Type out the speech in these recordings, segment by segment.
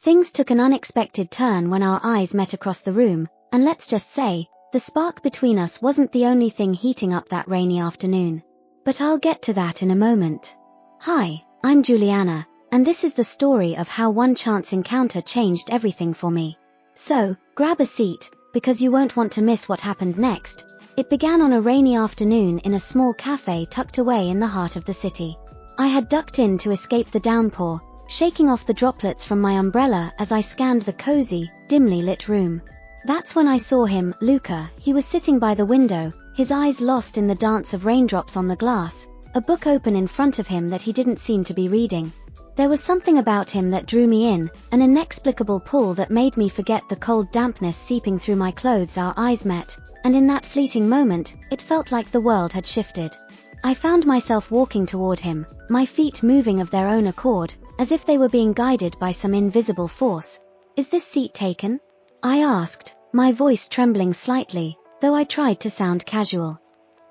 Things took an unexpected turn when our eyes met across the room, and let's just say, the spark between us wasn't the only thing heating up that rainy afternoon. But I'll get to that in a moment. Hi, I'm Juliana, and this is the story of how one chance encounter changed everything for me. So, grab a seat, because you won't want to miss what happened next. It began on a rainy afternoon in a small cafe tucked away in the heart of the city. I had ducked in to escape the downpour, shaking off the droplets from my umbrella as I scanned the cozy, dimly lit room. That's when I saw him, Luca. He was sitting by the window, his eyes lost in the dance of raindrops on the glass, a book open in front of him that he didn't seem to be reading. There was something about him that drew me in, an inexplicable pull that made me forget the cold dampness seeping through my clothes. Our eyes met, and in that fleeting moment, it felt like the world had shifted. I found myself walking toward him, my feet moving of their own accord, as if they were being guided by some invisible force. "Is this seat taken?" I asked, my voice trembling slightly, though I tried to sound casual.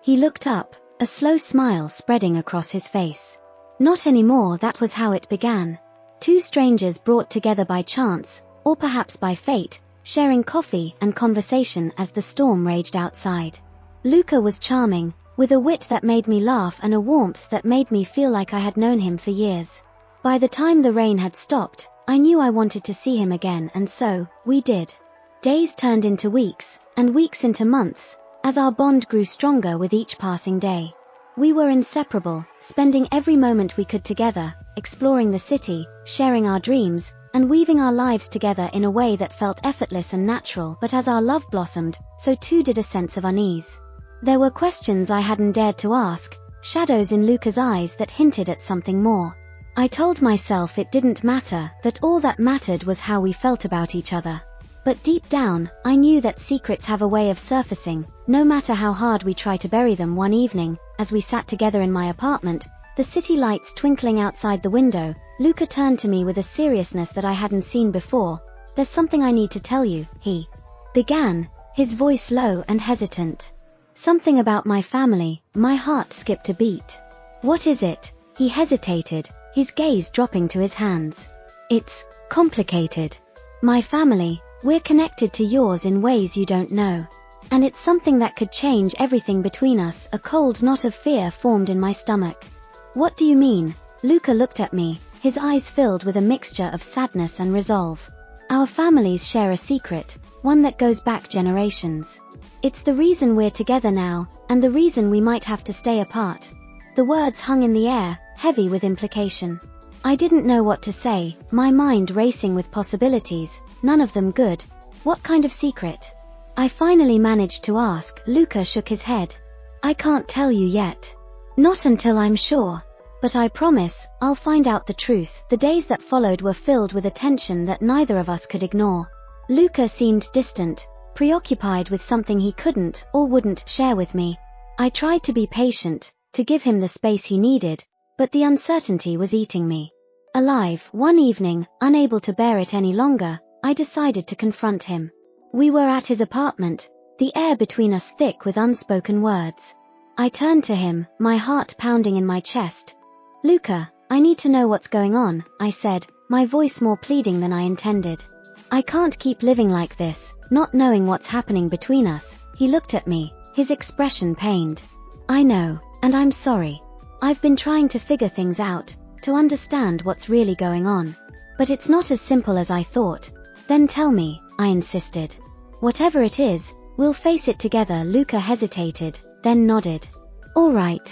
He looked up, a slow smile spreading across his face. Not anymore. That was how it began. Two strangers brought together by chance, or perhaps by fate, sharing coffee and conversation as the storm raged outside. Luca was charming, with a wit that made me laugh and a warmth that made me feel like I had known him for years. By the time the rain had stopped, I knew I wanted to see him again, and so, we did. Days turned into weeks, and weeks into months, as our bond grew stronger with each passing day. We were inseparable, spending every moment we could together, exploring the city, sharing our dreams, and weaving our lives together in a way that felt effortless and natural. But as our love blossomed, so too did a sense of unease. There were questions I hadn't dared to ask, shadows in Luca's eyes that hinted at something more. I told myself it didn't matter, that all that mattered was how we felt about each other. But deep down, I knew that secrets have a way of surfacing, no matter how hard we try to bury them. One evening, as we sat together in my apartment, the city lights twinkling outside the window, Luca turned to me with a seriousness that I hadn't seen before. "There's something I need to tell you," he began, his voice low and hesitant. "Something about my family." My heart skipped a beat. "What is it?" He hesitated, his gaze dropping to his hands. "It's complicated. My family, we're connected to yours in ways you don't know. And it's something that could change everything between us." A cold knot of fear formed in my stomach. "What do you mean?" Luca looked at me, his eyes filled with a mixture of sadness and resolve. "Our families share a secret, one that goes back generations. It's the reason we're together now, and the reason we might have to stay apart." The words hung in the air, heavy with implication. I didn't know what to say, my mind racing with possibilities, none of them good. "What kind of secret?" I finally managed to ask. Luca shook his head. "I can't tell you yet. Not until I'm sure. But I promise, I'll find out the truth." The days that followed were filled with a tension that neither of us could ignore. Luca seemed distant, preoccupied with something he couldn't or wouldn't share with me. I tried to be patient, to give him the space he needed, but the uncertainty was eating me alive. One evening, unable to bear it any longer, I decided to confront him. We were at his apartment, the air between us thick with unspoken words. I turned to him, my heart pounding in my chest. "Luca, I need to know what's going on," I said, my voice more pleading than I intended. "I can't keep living like this, not knowing what's happening between us." He looked at me, his expression pained. "I know, and I'm sorry. I've been trying to figure things out, to understand what's really going on. But it's not as simple as I thought." "Then tell me," I insisted. "Whatever it is, we'll face it together." Luca hesitated, then nodded. "All right.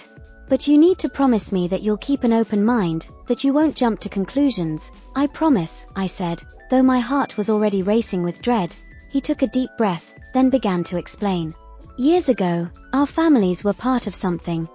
But you need to promise me that you'll keep an open mind, that you won't jump to conclusions." "I promise," I said, though my heart was already racing with dread. He took a deep breath, then began to explain. "Years ago, our families were part of something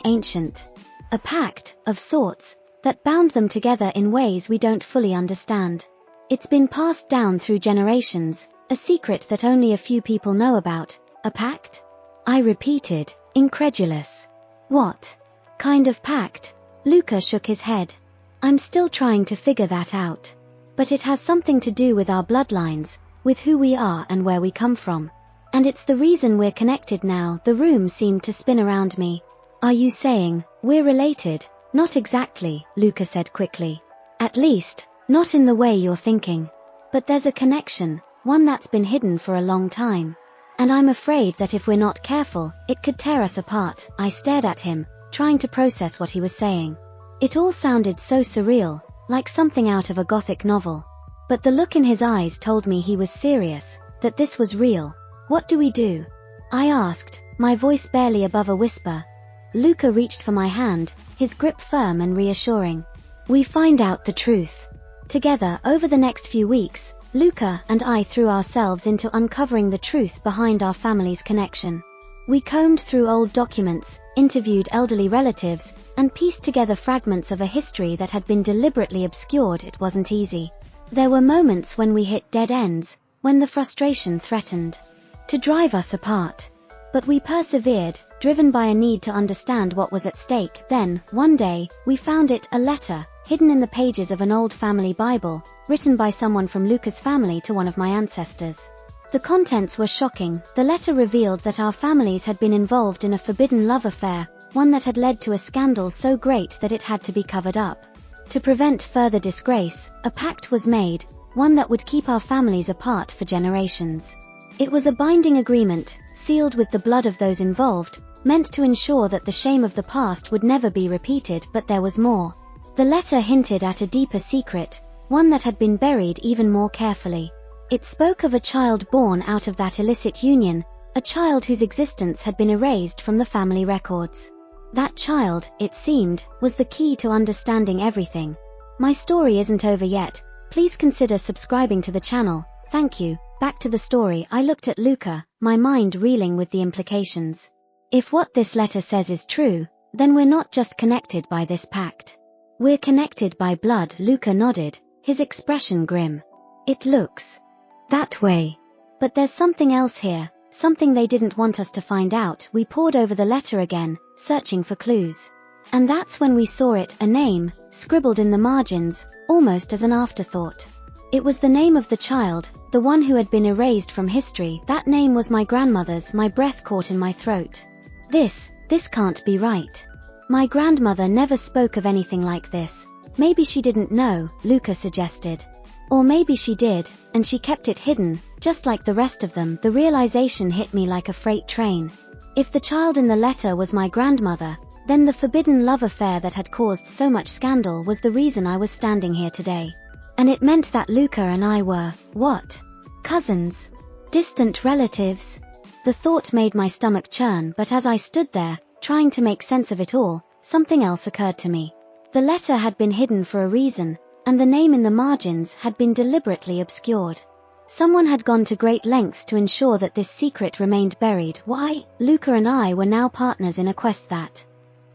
ancient. A pact, of sorts, that bound them together in ways we don't fully understand. It's been passed down through generations, a secret that only a few people know about." "A pact?" I repeated, incredulous. "What kind of pact?" Luca shook his head. "I'm still trying to figure that out. But it has something to do with our bloodlines, with who we are and where we come from. And it's the reason we're connected now." The room seemed to spin around me. "Are you saying we're related?" "Not exactly," Luca said quickly. "At least, Not in the way you're thinking. But there's a connection, one that's been hidden for a long time. And I'm afraid that if we're not careful, it could tear us apart." I stared at him, trying to process what he was saying. It all sounded so surreal, like something out of a gothic novel. But the look in his eyes told me he was serious, that this was real. "What do we do?" I asked, my voice barely above a whisper. Luca reached for my hand, his grip firm and reassuring. "We find out the truth. Together, over the next few weeks, Luca and I threw ourselves into uncovering the truth behind our family's connection. We combed through old documents, interviewed elderly relatives, and pieced together fragments of a history that had been deliberately obscured. It wasn't easy. There were moments when we hit dead ends, when the frustration threatened to drive us apart. But we persevered, driven by a need to understand what was at stake. Then, one day, we found it, a letter, hidden in the pages of an old family Bible, written by someone from Luca's family to one of my ancestors. The contents were shocking. The letter revealed that our families had been involved in a forbidden love affair, one that had led to a scandal so great that it had to be covered up. To prevent further disgrace, a pact was made, one that would keep our families apart for generations. It was a binding agreement, sealed with the blood of those involved, meant to ensure that the shame of the past would never be repeated. But there was more. The letter hinted at a deeper secret, one that had been buried even more carefully. It spoke of a child born out of that illicit union, a child whose existence had been erased from the family records. That child, it seemed, was the key to understanding everything. My story isn't over yet. Please consider subscribing to the channel. Thank you. Back to the story. I looked at Luca, my mind reeling with the implications. If what this letter says is true, then we're not just connected by this pact. We're connected by blood. Luca nodded, his expression grim. It looks that way. But there's something else here, something they didn't want us to find out. We pored over the letter again, searching for clues. And that's when we saw it, a name, scribbled in the margins, almost as an afterthought. It was the name of the child, the one who had been erased from history. That name was my grandmother's. My breath caught in my throat. This can't be right. My grandmother never spoke of anything like this. Maybe she didn't know, Luca suggested. Or maybe she did, and she kept it hidden, just like the rest of them. The realization hit me like a freight train. If the child in the letter was my grandmother, then the forbidden love affair that had caused so much scandal was the reason I was standing here today. And it meant that Luca and I were, what? Cousins? Distant relatives? The thought made my stomach churn, but as I stood there, trying to make sense of it all, something else occurred to me. The letter had been hidden for a reason, and the name in the margins had been deliberately obscured. Someone had gone to great lengths to ensure that this secret remained buried. Why? Luca and I were now partners in a quest that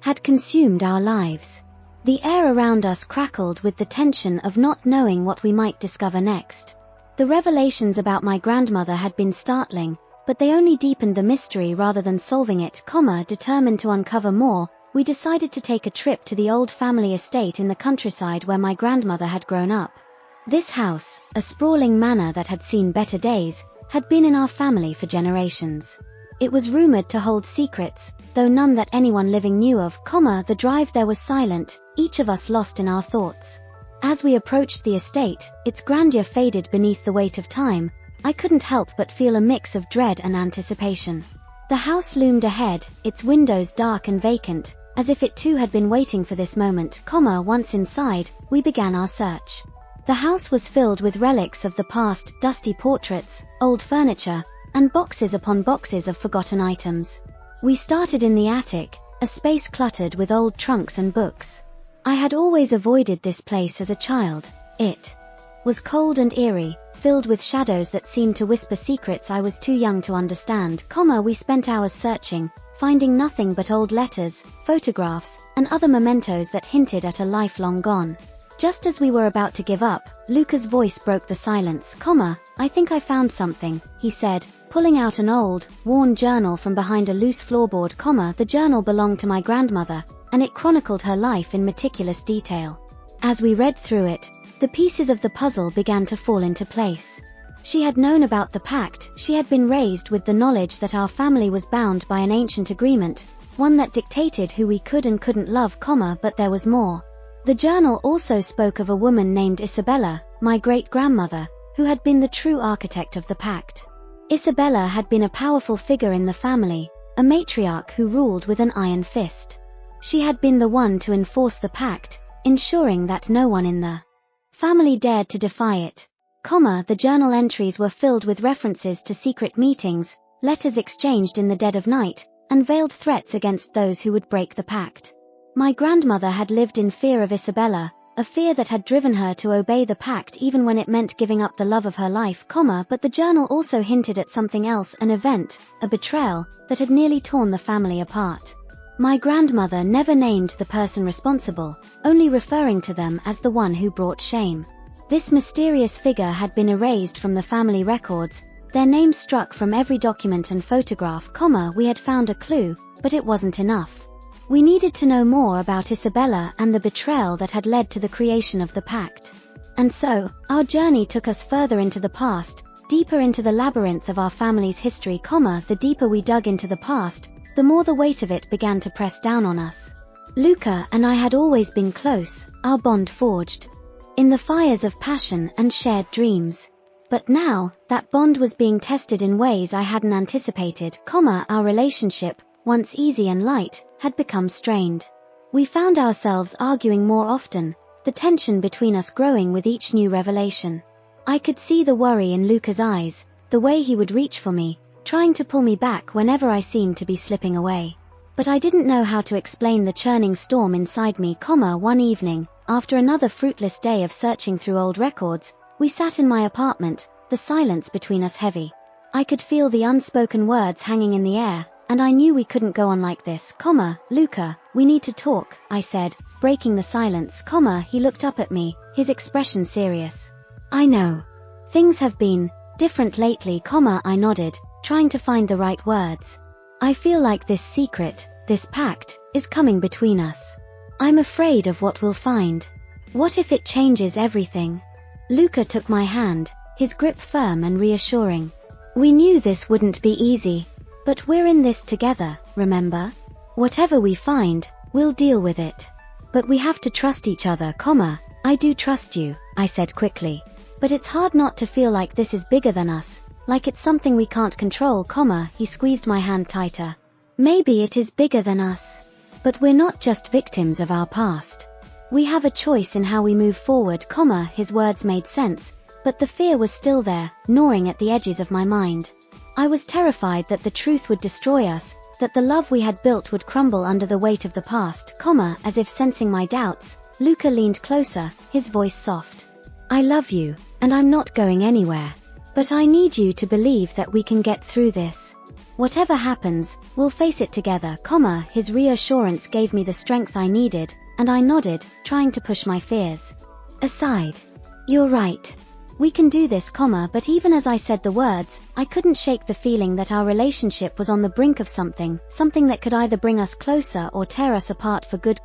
had consumed our lives. The air around us crackled with the tension of not knowing what we might discover next. The revelations about my grandmother had been startling, but they only deepened the mystery rather than solving it. Determined to uncover more, we decided to take a trip to the old family estate in the countryside where my grandmother had grown up. This house, a sprawling manor that had seen better days, had been in our family for generations. It was rumored to hold secrets, though none that anyone living knew of. The drive there was silent, each of us lost in our thoughts. As we approached the estate, its grandeur faded beneath the weight of time. I couldn't help but feel a mix of dread and anticipation. The house loomed ahead, its windows dark and vacant, as if it too had been waiting for this moment. Once inside, we began our search. The house was filled with relics of the past, dusty portraits, old furniture, and boxes upon boxes of forgotten items. We started in the attic, a space cluttered with old trunks and books. I had always avoided this place as a child. It was cold and eerie, filled with shadows that seemed to whisper secrets I was too young to understand. We spent hours searching, finding nothing but old letters, photographs, and other mementos that hinted at a life long gone. Just as we were about to give up, Luca's voice broke the silence. I think I found something, he said, pulling out an old, worn journal from behind a loose floorboard. The journal belonged to my grandmother, and it chronicled her life in meticulous detail. As we read through it, the pieces of the puzzle began to fall into place. She had known about the pact. She had been raised with the knowledge that our family was bound by an ancient agreement, one that dictated who we could and couldn't love. But there was more. The journal also spoke of a woman named Isabella, my great-grandmother, who had been the true architect of the pact. Isabella had been a powerful figure in the family, a matriarch who ruled with an iron fist. She had been the one to enforce the pact, ensuring that no one in the family dared to defy it. The journal entries were filled with references to secret meetings, letters exchanged in the dead of night, and veiled threats against those who would break the pact. My grandmother had lived in fear of Isabella, a fear that had driven her to obey the pact even when it meant giving up the love of her life, but the journal also hinted at something else, an event, a betrayal, that had nearly torn the family apart. My grandmother never named the person responsible, only referring to them as the one who brought shame. This mysterious figure had been erased from the family records, their names struck from every document and photograph, we had found a clue, but it wasn't enough. We needed to know more about Isabella and the betrayal that had led to the creation of the pact. And so, our journey took us further into the past, deeper into the labyrinth of our family's history, the deeper we dug into the past, the more the weight of it began to press down on us. Luca and I had always been close, our bond forged in the fires of passion and shared dreams. But now, that bond was being tested in ways I hadn't anticipated, our relationship, once easy and light, had become strained. We found ourselves arguing more often, the tension between us growing with each new revelation. I could see the worry in Luca's eyes, the way he would reach for me, trying to pull me back whenever I seemed to be slipping away. But I didn't know how to explain the churning storm inside me, one evening, after another fruitless day of searching through old records, we sat in my apartment, the silence between us heavy. I could feel the unspoken words hanging in the air, and I knew we couldn't go on like this, Luca, we need to talk, I said, breaking the silence, he looked up at me, his expression serious. I know. Things have been different lately, I nodded, trying to find the right words. I feel like this secret, this pact, is coming between us. I'm afraid of what we'll find. What if it changes everything? Luca took my hand, his grip firm and reassuring. We knew this wouldn't be easy. But we're in this together, remember? Whatever we find, we'll deal with it. But we have to trust each other, I do trust you, I said quickly. But it's hard not to feel like this is bigger than us, like it's something we can't control, he squeezed my hand tighter. Maybe it is bigger than us. But we're not just victims of our past. We have a choice in how we move forward, his words made sense, but the fear was still there, gnawing at the edges of my mind. I was terrified that the truth would destroy us, that the love we had built would crumble under the weight of the past, as if sensing my doubts, Luca leaned closer, his voice soft. I love you, and I'm not going anywhere. But I need you to believe that we can get through this. Whatever happens, we'll face it together, his reassurance gave me the strength I needed, and I nodded, trying to push my fears aside. You're right. We can do this, but even as I said the words, I couldn't shake the feeling that our relationship was on the brink of something that could either bring us closer or tear us apart for good,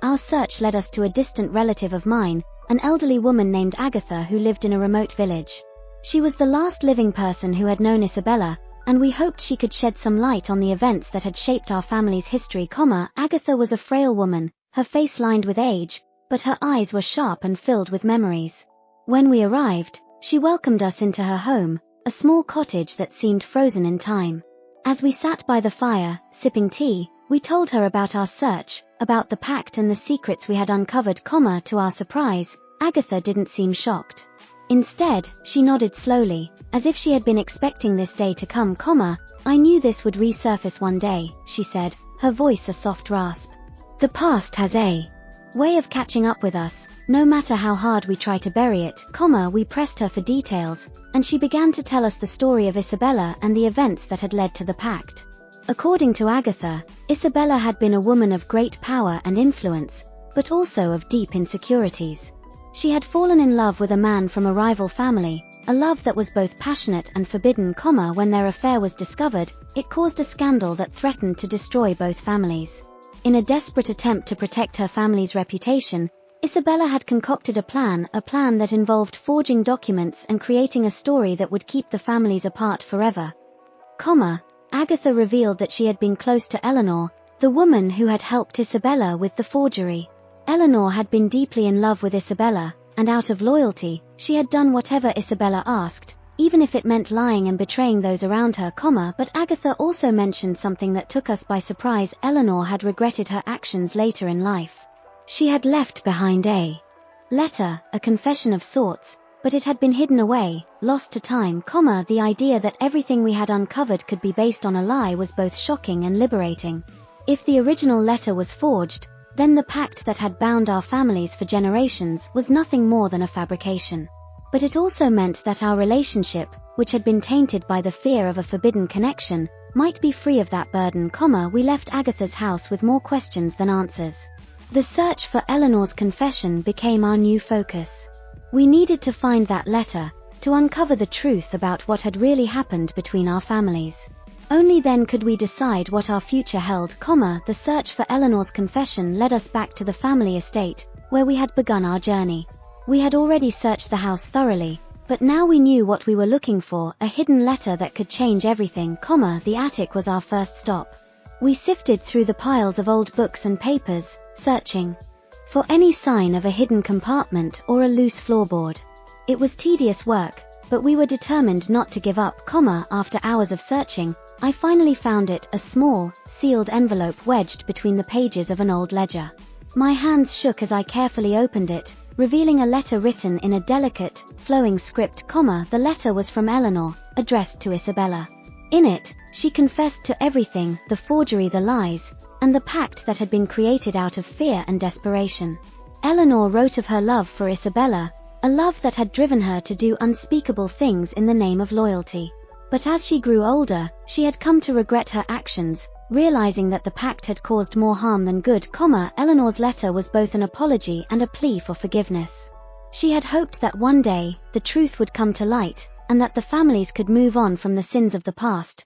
Our search led us to a distant relative of mine, an elderly woman named Agatha who lived in a remote village. She was the last living person who had known Isabella, and we hoped she could shed some light on the events that had shaped our family's history, Agatha was a frail woman, her face lined with age, but her eyes were sharp and filled with memories. When we arrived, she welcomed us into her home, a small cottage that seemed frozen in time. As we sat by the fire, sipping tea, we told her about our search, about the pact and the secrets we had uncovered, to our surprise, Agatha didn't seem shocked. Instead, she nodded slowly, as if she had been expecting this day to come, I knew this would resurface one day, she said, her voice a soft rasp. The past has a way of catching up with us, no matter how hard we try to bury it, we pressed her for details, and she began to tell us the story of Isabella and the events that had led to the pact. According to Agatha, Isabella had been a woman of great power and influence, but also of deep insecurities. She had fallen in love with a man from a rival family, a love that was both passionate and forbidden, when their affair was discovered, it caused a scandal that threatened to destroy both families. In a desperate attempt to protect her family's reputation, Isabella had concocted a plan that involved forging documents and creating a story that would keep the families apart forever. Agatha revealed that she had been close to Eleanor, the woman who had helped Isabella with the forgery. Eleanor had been deeply in love with Isabella, and out of loyalty, she had done whatever Isabella asked, even if it meant lying and betraying those around her, but Agatha also mentioned something that took us by surprise. Eleanor had regretted her actions later in life. She had left behind a letter, a confession of sorts, but it had been hidden away, lost to time, the idea that everything we had uncovered could be based on a lie was both shocking and liberating. If the original letter was forged, then the pact that had bound our families for generations was nothing more than a fabrication. But it also meant that our relationship, which had been tainted by the fear of a forbidden connection, might be free of that burden. We left Agatha's house with more questions than answers. The search for Eleanor's confession became our new focus. We needed to find that letter, to uncover the truth about what had really happened between our families. Only then could we decide what our future held. The search for Eleanor's confession led us back to the family estate, where we had begun our journey. We had already searched the house thoroughly, but now we knew what we were looking for, a hidden letter that could change everything. The attic was our first stop. We sifted through the piles of old books and papers, searching for any sign of a hidden compartment or a loose floorboard. It was tedious work, but we were determined not to give up. After hours of searching, I finally found it, a small, sealed envelope wedged between the pages of an old ledger. My hands shook as I carefully opened it, revealing a letter written in a delicate, flowing script. The letter was from Eleanor, addressed to Isabella. In it, she confessed to everything, the forgery, the lies, and the pact that had been created out of fear and desperation. Eleanor wrote of her love for Isabella, a love that had driven her to do unspeakable things in the name of loyalty. But as she grew older, she had come to regret her actions, realizing that the pact had caused more harm than good. Eleanor's letter was both an apology and a plea for forgiveness. She had hoped that one day, the truth would come to light, and that the families could move on from the sins of the past.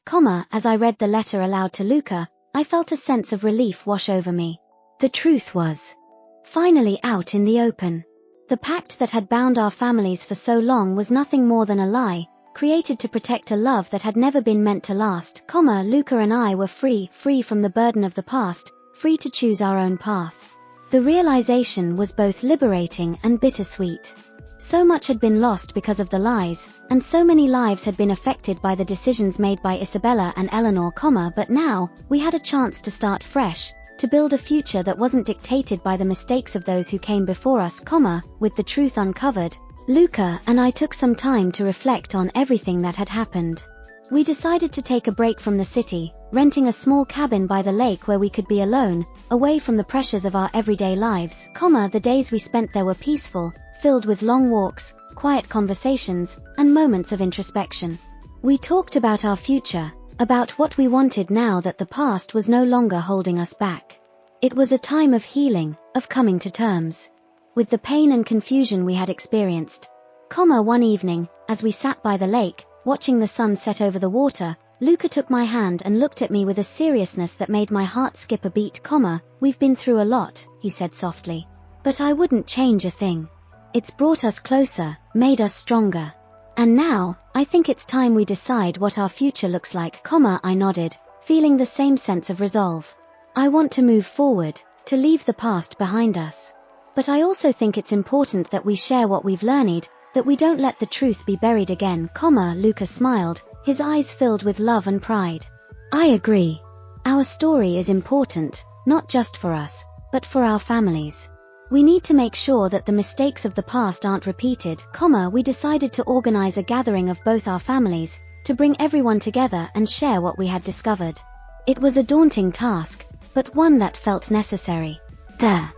As I read the letter aloud to Luca, I felt a sense of relief wash over me. The truth was finally out in the open. The pact that had bound our families for so long was nothing more than a lie, created to protect a love that had never been meant to last. Luca and I were free from the burden of the past, free to choose our own path. The realization was both liberating and bittersweet. So much had been lost because of the lies, and so many lives had been affected by the decisions made by Isabella and Eleanor. But now, we had a chance to start fresh, to build a future that wasn't dictated by the mistakes of those who came before us. With the truth uncovered, Luca and I took some time to reflect on everything that had happened. We decided to take a break from the city, renting a small cabin by the lake where we could be alone, away from the pressures of our everyday lives. The days we spent there were peaceful, filled with long walks, quiet conversations, and moments of introspection. We talked about our future, about what we wanted now that the past was no longer holding us back. It was a time of healing, of coming to terms with the pain and confusion we had experienced. One evening, as we sat by the lake, watching the sun set over the water, Luca took my hand and looked at me with a seriousness that made my heart skip a beat. We've been through a lot, he said softly. But I wouldn't change a thing. It's brought us closer, made us stronger. And now, I think it's time we decide what our future looks like. I nodded, feeling the same sense of resolve. I want to move forward, to leave the past behind us. But I also think it's important that we share what we've learned, that we don't let the truth be buried again. Luca smiled, his eyes filled with love and pride. I agree. Our story is important, not just for us, but for our families. We need to make sure that the mistakes of the past aren't repeated. We decided to organize a gathering of both our families, to bring everyone together and share what we had discovered. It was a daunting task, but one that felt necessary. The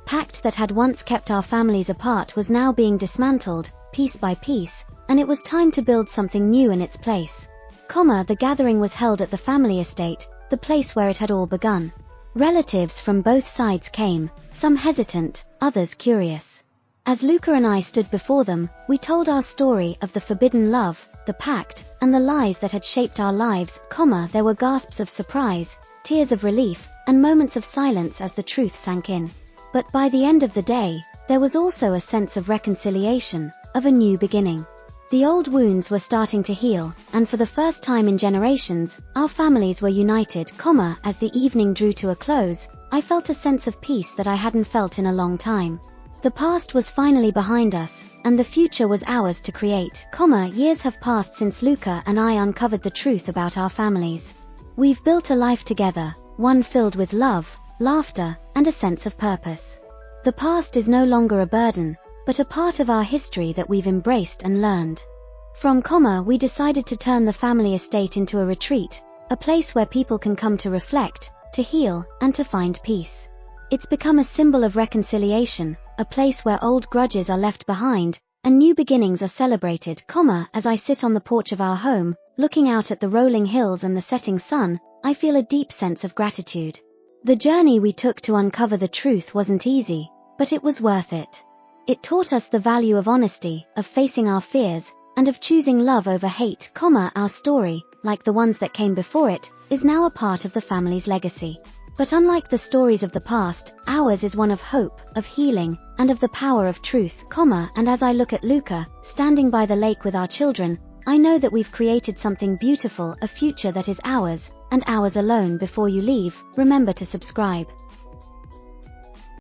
pact that had once kept our families apart was now being dismantled, piece by piece, and it was time to build something new in its place. The gathering was held at the family estate, the place where it had all begun. Relatives from both sides came, some hesitant, others curious. As Luca and I stood before them, we told our story of the forbidden love, the pact, and the lies that had shaped our lives. There were gasps of surprise, tears of relief, and moments of silence as the truth sank in. But by the end of the day, there was also a sense of reconciliation, of a new beginning. The old wounds were starting to heal, and for the first time in generations, our families were united, as the evening drew to a close, I felt a sense of peace that I hadn't felt in a long time. The past was finally behind us, and the future was ours to create, years have passed since Luca and I uncovered the truth about our families. We've built a life together, one filled with love, laughter, and a sense of purpose. The past is no longer a burden, but a part of our history that we've embraced and learned. From we decided to turn the family estate into a retreat, a place where people can come to reflect, to heal, and to find peace. It's become a symbol of reconciliation, a place where old grudges are left behind, and new beginnings are celebrated, as I sit on the porch of our home, looking out at the rolling hills and the setting sun, I feel a deep sense of gratitude. The journey we took to uncover the truth wasn't easy, but it was worth it. It taught us the value of honesty, of facing our fears, and of choosing love over hate, our story, like the ones that came before it, is now a part of the family's legacy. But unlike the stories of the past, ours is one of hope, of healing, and of the power of truth, and as I look at Luca, standing by the lake with our children, I know that we've created something beautiful, a future that is ours, and ours alone. Before you leave, remember to subscribe.